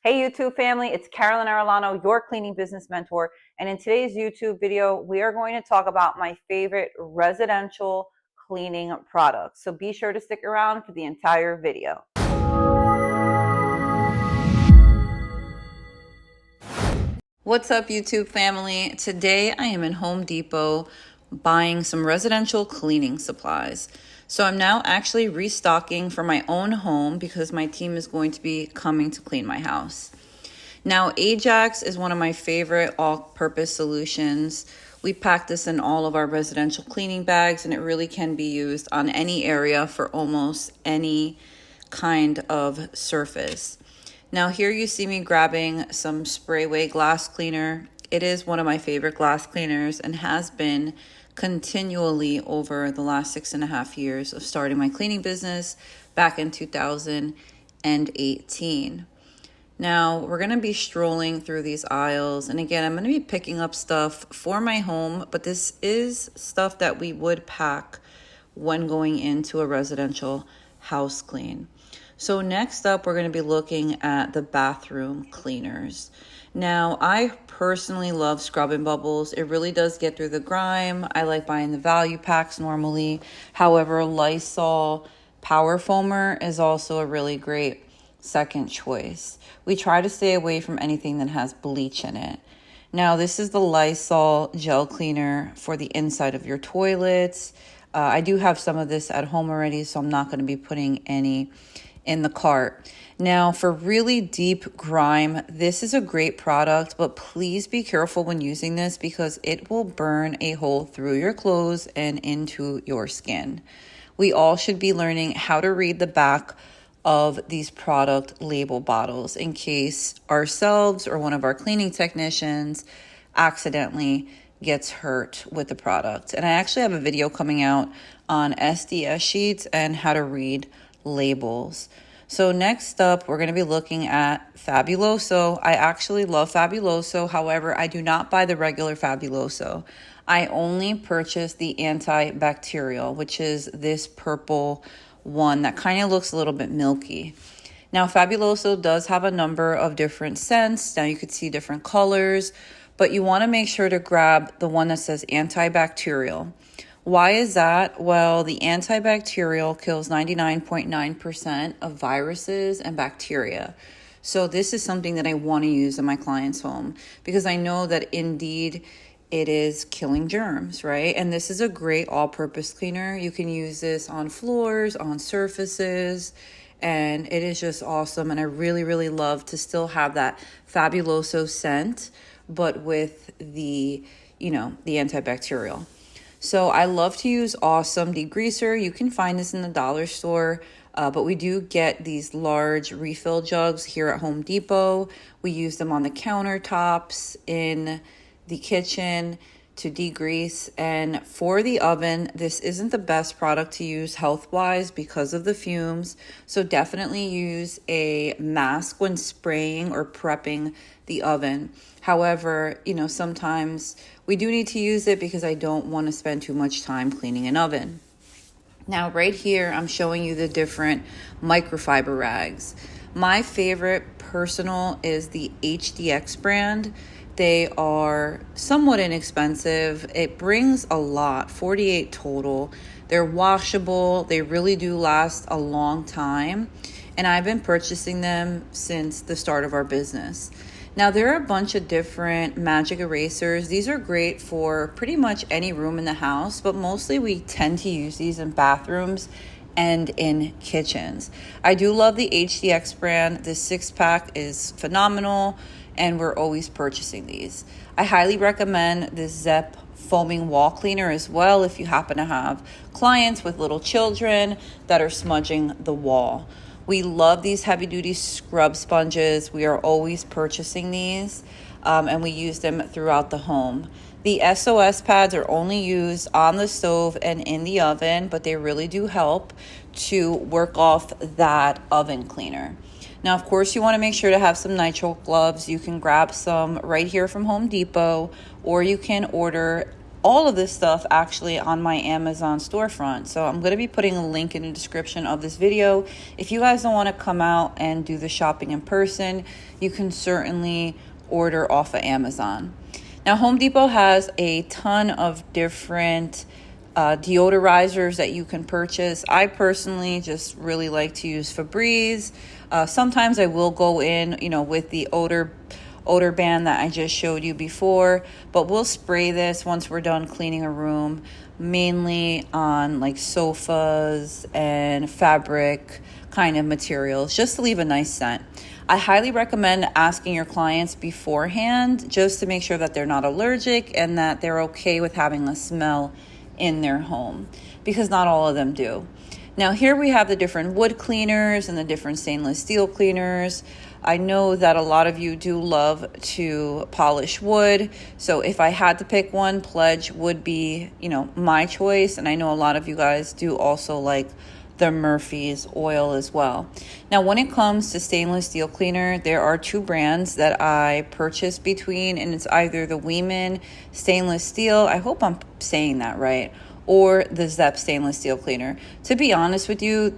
Hey YouTube family, it's Carolyn Arellano, your cleaning business mentor. And in today's YouTube video, we are going to talk about my favorite residential cleaning products. So be sure to stick around for the entire video. What's up YouTube family? Today I am in Home Depot buying some residential cleaning supplies. So I'm now actually restocking for my own home because my team is going to be coming to clean my house. Now, Ajax is one of my favorite all-purpose solutions. We pack this in all of our residential cleaning bags, and it really can be used on any area for almost any kind of surface. Now, here you see me grabbing some Sprayway glass cleaner. It is one of my favorite glass cleaners and has been continually over the last 6.5 years of starting my cleaning business back in 2018. Now, we're going to be strolling through these aisles. And again, I'm going to be picking up stuff for my home, but this is stuff that we would pack when going into a residential house clean. So next up, we're going to be looking at the bathroom cleaners. Now, I personally love Scrub and Bubbles. It really does get through the grime. I like buying the value packs normally. However, Lysol Power Foamer is also a really great second choice. We try to stay away from anything that has bleach in it. Now, this is the Lysol gel cleaner for the inside of your toilets. I do have some of this at home already, so I'm not going to be putting any in the cart. Now, for really deep grime, this is a great product, but please be careful when using this because it will burn a hole through your clothes and into your skin. We all should be learning how to read the back of these product label bottles in case ourselves or one of our cleaning technicians accidentally gets hurt with the product. And I actually have a video coming out on SDS sheets and how to read labels. So next up, we're going to be looking at Fabuloso. I actually love Fabuloso. However, I do not buy the regular Fabuloso. I only purchase the antibacterial, which is this purple one that kind of looks a little bit milky. Now, Fabuloso does have a number of different scents. Now you could see different colors, but you want to make sure to grab the one that says antibacterial. Why is that? Well, the antibacterial kills 99.9% of viruses and bacteria. So this is something that I want to use in my client's home because I know that indeed it is killing germs, right? And this is a great all-purpose cleaner. You can use this on floors, on surfaces, and it is just awesome. And I really, really love to still have that Fabuloso scent, but with the antibacterial. So I love to use Awesome Degreaser. You can find this in the dollar store, but we do get these large refill jugs here at Home Depot. We use them on the countertops, in the kitchen to degrease. And for the oven, this isn't the best product to use health-wise because of the fumes. So definitely use a mask when spraying or prepping the oven. However, sometimes we do need to use it because I don't want to spend too much time cleaning an oven. Now, right here, I'm showing you the different microfiber rags. My favorite personal is the HDX brand. They are somewhat inexpensive. It brings a lot, 48 total. They're washable. They really do last a long time. And I've been purchasing them since the start of our business. Now, there are a bunch of different magic erasers. These are great for pretty much any room in the house, but mostly we tend to use these in bathrooms and in kitchens. I do love the HDX brand. This 6-pack is phenomenal, and we're always purchasing these. I highly recommend this Zep foaming wall cleaner as well if you happen to have clients with little children that are smudging the wall. We love these heavy-duty scrub sponges. We are always purchasing these, and we use them throughout the home. The SOS pads are only used on the stove and in the oven, but they really do help to work off that oven cleaner. Now, of course, you want to make sure to have some nitrile gloves. You can grab some right here from Home Depot, or you can order all of this stuff actually on my Amazon storefront. So I'm going to be putting a link in the description of this video. If you guys don't want to come out and do the shopping in person, you can certainly order off of Amazon. Now, Home Depot has a ton of different deodorizers that you can purchase. I personally just really like to use Febreze. Sometimes I will go in, with the odor band that I just showed you before, but we'll spray this once we're done cleaning a room, mainly on like sofas and fabric kind of materials, just to leave a nice scent. I highly recommend asking your clients beforehand just to make sure that they're not allergic and that they're okay with having a smell in their home, because not all of them do. Now here we have the different wood cleaners and the different stainless steel cleaners. I know that a lot of you do love to polish wood. So if I had to pick one, Pledge would be, my choice. And I know a lot of you guys do also like the Murphy's oil as well. Now, when it comes to stainless steel cleaner, there are two brands that I purchase between, and it's either the Weeman stainless steel, I hope I'm saying that right, or the Zep stainless steel cleaner. To be honest with you,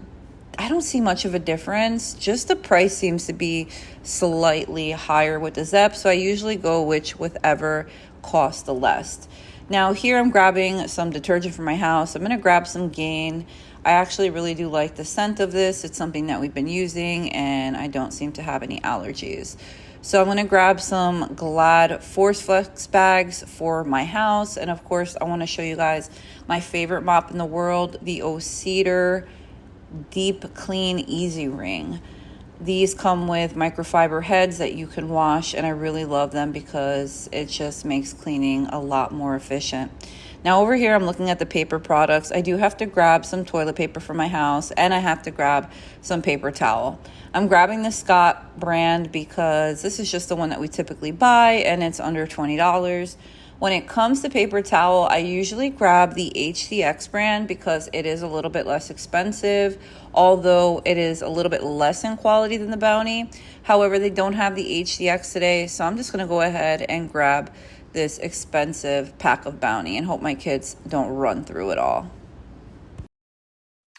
I don't see much of a difference. Just the price seems to be slightly higher with the Zep, so I usually go whichever costs the less. Now here I'm grabbing some detergent for my house. I'm going to grab some Gain. I actually really do like the scent of this. It's something that we've been using and I don't seem to have any allergies. So I'm going to grab some Glad Force Flex bags for my house. And of course, I want to show you guys my favorite mop in the world, the Cedar Deep Clean Easy Ring. These come with microfiber heads that you can wash, and I really love them because it just makes cleaning a lot more efficient. Now over here, I'm looking at the paper products. I do have to grab some toilet paper for my house, and I have to grab some paper towel. I'm grabbing the Scott brand because this is just the one that we typically buy, and it's under $20. When it comes to paper towel, I usually grab the HDX brand because it is a little bit less expensive, although it is a little bit less in quality than the Bounty. However, they don't have the HDX today, so I'm just going to go ahead and grab this expensive pack of Bounty and hope my kids don't run through it all.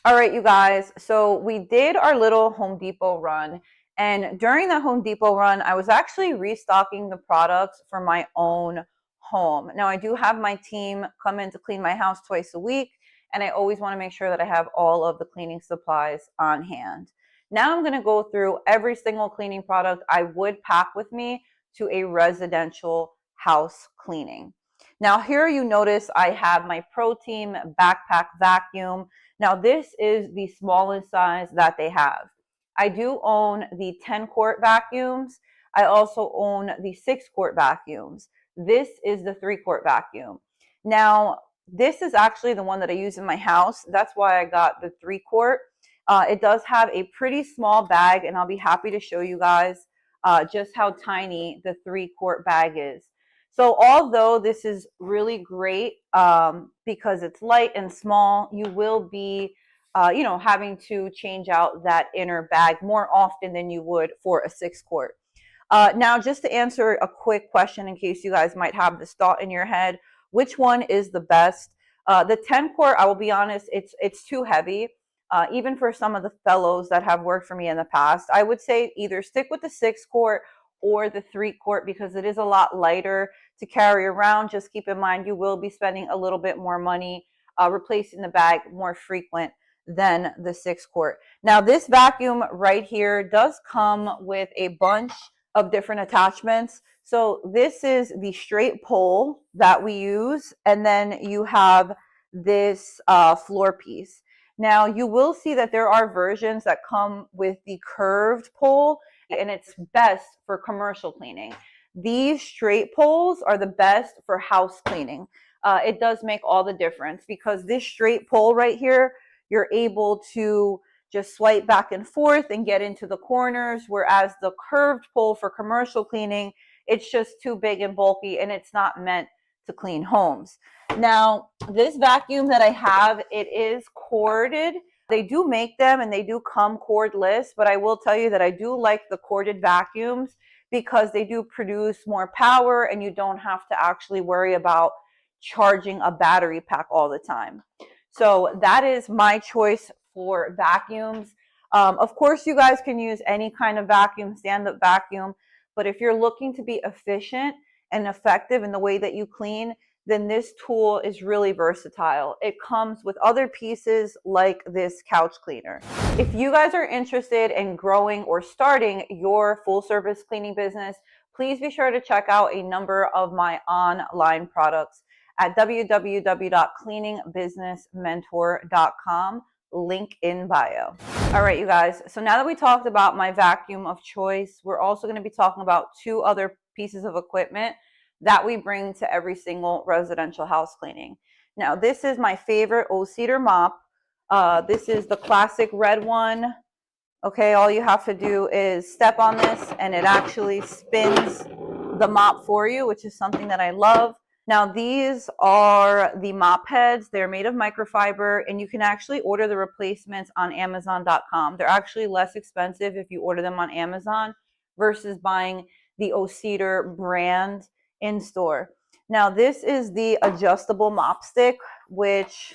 All right, you guys, so we did our little Home Depot run, and during that Home Depot run, I was actually restocking the products for my own home. Now, I do have my team come in to clean my house twice a week, and I always want to make sure that I have all of the cleaning supplies on hand. Now I'm going to go through every single cleaning product I would pack with me to a residential house cleaning. Now here you notice I have my Pro Team backpack vacuum. Now this is the smallest size that they have. I do own the 10-quart vacuums. I also own the 6-quart vacuums. This is the 3-quart vacuum. Now, this is actually the one that I use in my house. That's why I got the 3-quart. It does have a pretty small bag, and I'll be happy to show you guys just how tiny the 3-quart bag is. So although this is really great because it's light and small, you will be having to change out that inner bag more often than you would for a 6-quart. Now, just to answer a quick question in case you guys might have this thought in your head, which one is the best? The 10-quart, I will be honest, it's too heavy. Even for some of the fellows that have worked for me in the past, I would say either stick with the 6-quart or the 3-quart because it is a lot lighter to carry around. Just keep in mind you will be spending a little bit more money replacing the bag more frequent than the 6-quart. Now, this vacuum right here does come with a bunch of different attachments. So this is the straight pole that we use, and then you have this floor piece. Now you will see that there are versions that come with the curved pole, and it's best for commercial cleaning. These straight poles are the best for house cleaning. It does make all the difference because this straight pole right here, you're able to just swipe back and forth and get into the corners, whereas the curved pole for commercial cleaning, it's just too big and bulky and it's not meant to clean homes. Now, this vacuum that I have, it is corded. They do make them and they do come cordless, but I will tell you that I do like the corded vacuums because they do produce more power and you don't have to actually worry about charging a battery pack all the time. So that is my choice for vacuums. Of course, you guys can use any kind of vacuum, stand-up vacuum, but if you're looking to be efficient and effective in the way that you clean, then this tool is really versatile. It comes with other pieces like this couch cleaner. If you guys are interested in growing or starting your full service cleaning business, please be sure to check out a number of my online products at www.cleaningbusinessmentor.com, link in bio. All right, you guys. So now that we talked about my vacuum of choice, we're also going to be talking about two other pieces of equipment that we bring to every single residential house cleaning. Now, this is my favorite O-Cedar mop. This is the classic red one. Okay, all you have to do is step on this and it actually spins the mop for you, which is something that I love. Now, these are the mop heads. They're made of microfiber, and you can actually order the replacements on Amazon.com. They're actually less expensive if you order them on Amazon versus buying the O-Cedar brand in store. Now, this is the adjustable mop stick, which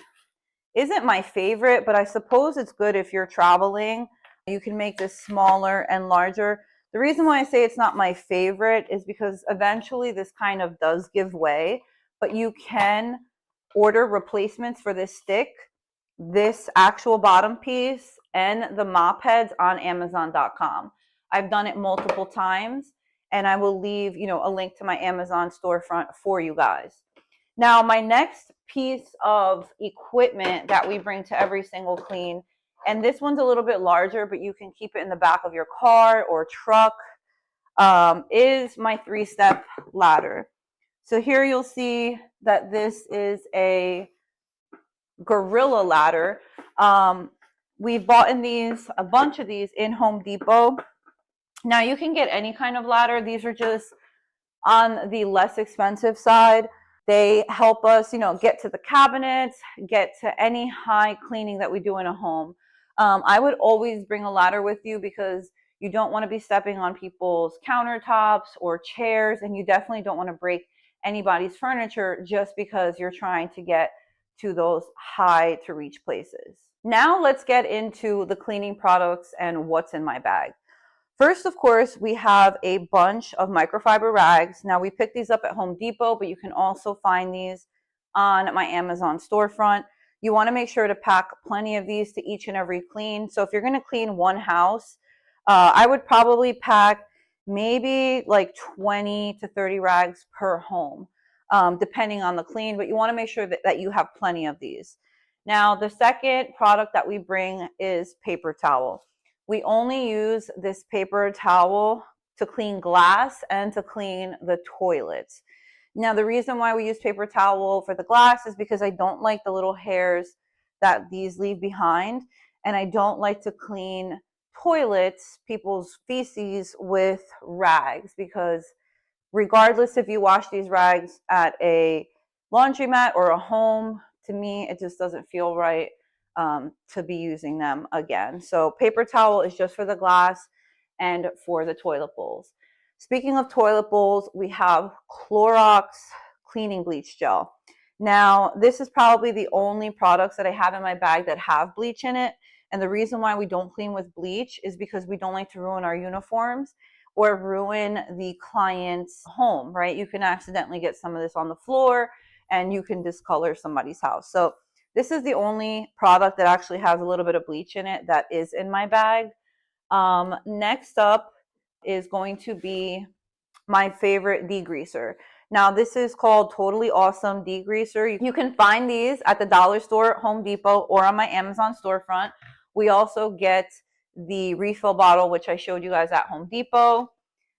isn't my favorite, but I suppose it's good if you're traveling. You can make this smaller and larger. The reason why I say it's not my favorite is because eventually this kind of does give way, but you can order replacements for this stick, this actual bottom piece, and the mop heads on Amazon.com. I've done it multiple times, and I will leave, a link to my Amazon storefront for you guys. Now, my next piece of equipment that we bring to every single clean, and this one's a little bit larger, but you can keep it in the back of your car or truck, is my 3-step ladder. So here you'll see that this is a Gorilla ladder. We've bought a bunch of these in Home Depot. Now, you can get any kind of ladder. These are just on the less expensive side. They help us, get to the cabinets, get to any high cleaning that we do in a home. I would always bring a ladder with you because you don't want to be stepping on people's countertops or chairs, and you definitely don't want to break anybody's furniture just because you're trying to get to those high to reach places. Now let's get into the cleaning products and what's in my bag. First, of course, we have a bunch of microfiber rags. Now, we picked these up at Home Depot, but you can also find these on my Amazon storefront. You want to make sure to pack plenty of these to each and every clean. So if you're going to clean one house, I would probably pack maybe like 20 to 30 rags per home, depending on the clean. But you want to make sure that you have plenty of these. Now, the second product that we bring is paper towel. We only use this paper towel to clean glass and to clean the toilets. Now, the reason why we use paper towel for the glass is because I don't like the little hairs that these leave behind, and I don't like to clean toilets, people's feces, with rags, because regardless if you wash these rags at a laundromat or a home, to me, it just doesn't feel right to be using them again. So paper towel is just for the glass and for the toilet bowls. Speaking of toilet bowls, we have Clorox cleaning bleach gel. Now, this is probably the only products that I have in my bag that have bleach in it. And the reason why we don't clean with bleach is because we don't like to ruin our uniforms or ruin the client's home, right? You can accidentally get some of this on the floor and you can discolor somebody's house. So this is the only product that actually has a little bit of bleach in it that is in my bag. Next up is going to be my favorite degreaser. Now, this is called Totally Awesome Degreaser. You can find these at the dollar store, Home Depot, or on my Amazon storefront. We also get the refill bottle, which I showed you guys at Home Depot.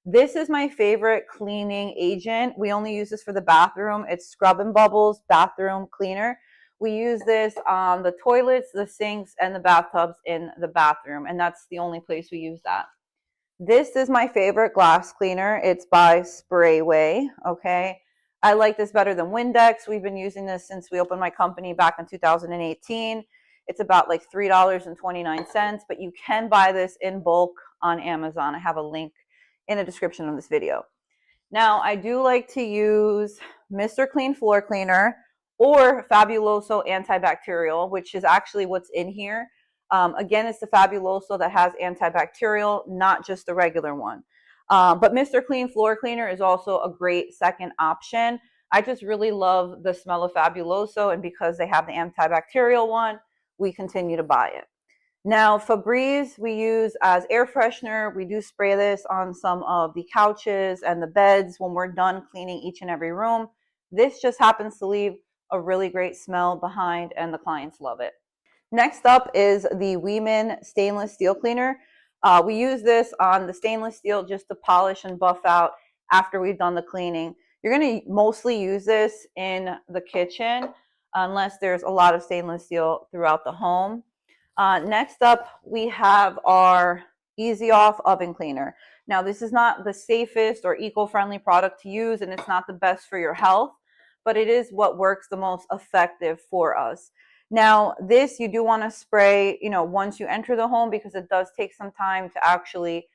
This is my favorite cleaning agent. We only use this for the bathroom. It's Scrub and Bubbles Bathroom Cleaner. We use this on the toilets, the sinks, and the bathtubs in the bathroom, and that's the only place we use that. This is my favorite glass cleaner. It's by Sprayway, okay? I like this better than Windex. We've been using this since we opened my company back in 2018. It's about like $3.29, but you can buy this in bulk on Amazon. I have a link in the description of this video. Now, I do like to use Mr. Clean Floor Cleaner or Fabuloso Antibacterial, which is actually what's in here. Again, it's the Fabuloso that has antibacterial, not just the regular one. But Mr. Clean Floor Cleaner is also a great second option. I just really love the smell of Fabuloso, and because they have the antibacterial one, we continue to buy it. Now, Febreze we use as air freshener. We do spray this on some of the couches and the beds when we're done cleaning each and every room. This just happens to leave a really great smell behind, and the clients love it. Next up is the Weiman stainless steel cleaner. We use this on the stainless steel just to polish and buff out after we've done the cleaning. You're going to mostly use this in the kitchen unless there's a lot of stainless steel throughout the home. Next up, we have our Easy Off oven cleaner. Now, this is not the safest or eco-friendly product to use, and it's not the best for your health, but it is what works the most effective for us. Now, this you do want to spray, once you enter the home, because it does take some time to actually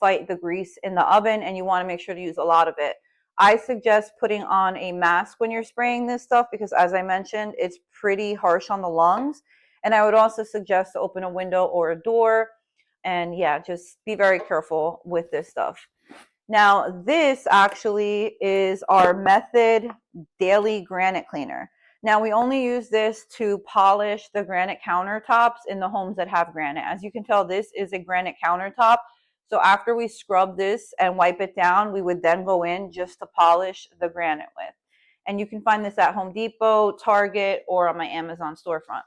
fight the grease in the oven, and you want to make sure to use a lot of it. I suggest putting on a mask when you're spraying this stuff because, as I mentioned, it's pretty harsh on the lungs. And I would also suggest to open a window or a door. And yeah, just be very careful with this stuff. Now, this actually is our Method Daily Granite Cleaner. Now, we only use this to polish the granite countertops in the homes that have granite. As you can tell, this is a granite countertop. So after we scrub this and wipe it down, we would then go in just to polish the granite with. And you can find this at Home Depot, Target, or on my Amazon storefront.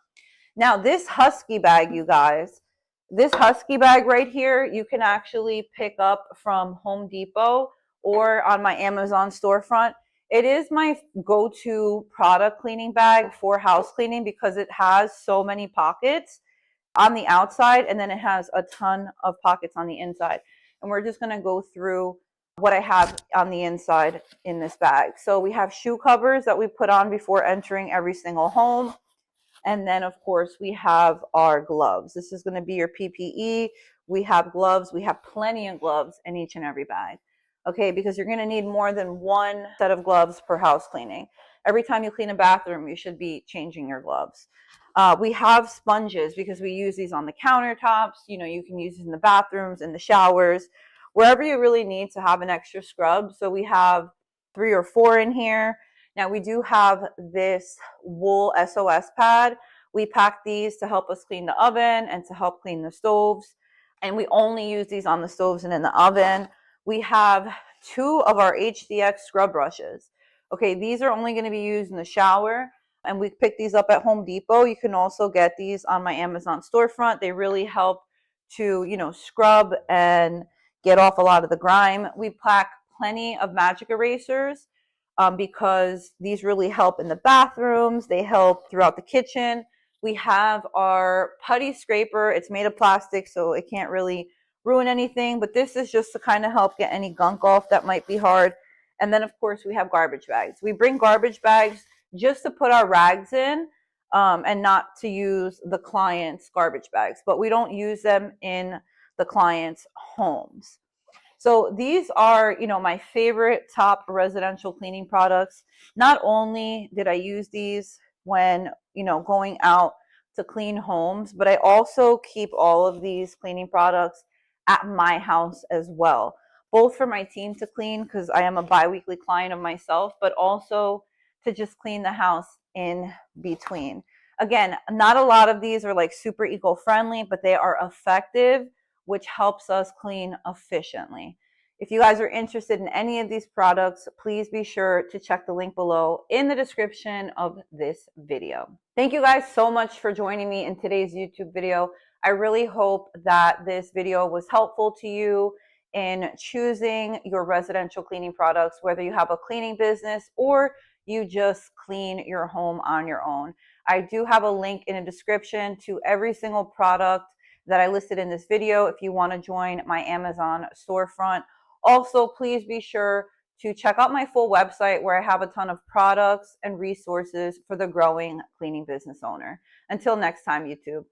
Now, this Husky bag, you guys, this Husky bag right here, you can actually pick up from Home Depot or on my Amazon storefront. It is my go-to product cleaning bag for house cleaning because it has so many pockets on the outside, and then it has a ton of pockets on the inside. And we're just going to go through what I have on the inside in this bag. So we have shoe covers that we put on before entering every single home. And then, of course, we have our gloves. This is going to be your PPE. We have gloves. We have plenty of gloves in each and every bag. Okay, because you're going to need more than one set of gloves per house cleaning. Every time you clean a bathroom, you should be changing your gloves. We have sponges because we use these on the countertops. You can use these in the bathrooms, in the showers, wherever you really need to have an extra scrub. So we have 3 or 4 in here. Now, we do have this wool SOS pad. We pack these to help us clean the oven and to help clean the stoves. And we only use these on the stoves and in the oven. We have 2 of our HDX scrub brushes. Okay, these are only going to be used in the shower. And we picked these up at Home Depot. You can also get these on my Amazon storefront. They really help to, scrub and get off a lot of the grime. We pack plenty of magic erasers. Because these really help in the bathrooms. They help throughout the kitchen. We have our putty scraper. It's made of plastic, so it can't really ruin anything. But this is just to kind of help get any gunk off that might be hard. And then, of course, we have garbage bags. We bring garbage bags just to put our rags in and not to use the client's garbage bags. But we don't use them in the client's homes. So these are, my favorite top residential cleaning products. Not only did I use these when, going out to clean homes, but I also keep all of these cleaning products at my house as well, both for my team to clean because I am a bi-weekly client of myself, but also to just clean the house in between. Again, not a lot of these are like super eco-friendly, but they are effective, which helps us clean efficiently. If you guys are interested in any of these products, please be sure to check the link below in the description of this video. Thank you guys so much for joining me in today's YouTube video. I really hope that this video was helpful to you in choosing your residential cleaning products, whether you have a cleaning business or you just clean your home on your own. I do have a link in the description to every single product that I listed in this video if you want to join my Amazon storefront. Also, please be sure to check out my full website where I have a ton of products and resources for the growing cleaning business owner. Until next time, YouTube.